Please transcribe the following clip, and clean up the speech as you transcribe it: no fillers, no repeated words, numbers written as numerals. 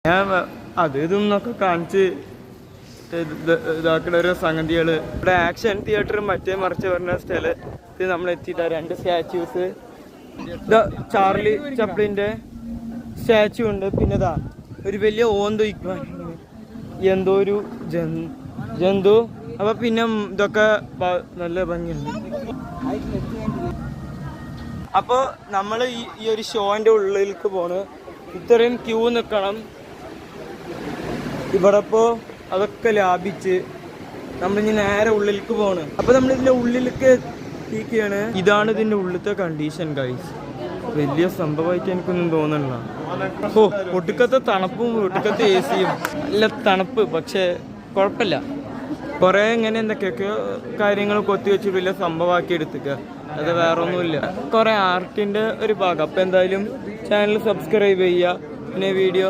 ഞാൻ അത് ഇതൊന്നൊക്കെ കാണിച്ച് ഇതാക്കുന്ന ഓരോ സംഗതികള്. ഇവിടെ ആക്ഷൻ തിയേറ്ററും മറ്റേ മറിച്ച് പറഞ്ഞ സ്ഥലത്ത് നമ്മൾ എത്തിയിട്ട 2 സ്റ്റാച്യൂസ്. ചാർലി ചപ്ലിന്റെ സ്റ്റാച്യു ഉണ്ട്. പിന്നെ ഇതാ ഒരു വലിയ ഓന്തൊയ്ക്കാൻ എന്തോ ഒരു ജന്തു. അപ്പൊ പിന്നെ ഇതൊക്കെ നല്ല ഭംഗിയുണ്ട്. അപ്പൊ നമ്മള് ഈ ഒരു ഷോന്റെ ഉള്ളിലേക്ക് പോണ്. ഇത്രയും ക്യൂ നിക്കണം ഇവിടെ. ഇപ്പോ അതൊക്കെ ലാഭിച്ച് നമ്മളിനി നേരെ ഉള്ളിലേക്ക് പോണ്. അപ്പൊ നമ്മളിതിന്റെ ഉള്ളിലേക്ക് എത്തിക്കുകയാണ്. ഇതാണ് ഇതിന്റെ ഉള്ളിലത്തെ കണ്ടീഷൻ ഗൈസ്. വലിയ സംഭവമായിട്ട് എനിക്കൊന്നും തോന്നണില്ല. ഓ, ഒടുക്കത്തെ തണുപ്പും ഒടുക്കത്തെ AC-യും നല്ല തണുപ്പ്. പക്ഷെ കുഴപ്പമില്ല. കുറെ ഇങ്ങനെ എന്തൊക്കെയൊക്കെയോ കാര്യങ്ങൾ കൊത്തിവെച്ച് വലിയ സംഭവമാക്കി എടുത്തുക. അത് വേറെ ഒന്നുമില്ല. കുറെ ആർട്ടിന്റെ ഒരു ഭാഗം. അപ്പൊ എന്തായാലും ചാനൽ സബ്സ്ക്രൈബ് ചെയ്യുക. പിന്നെ വീഡിയോ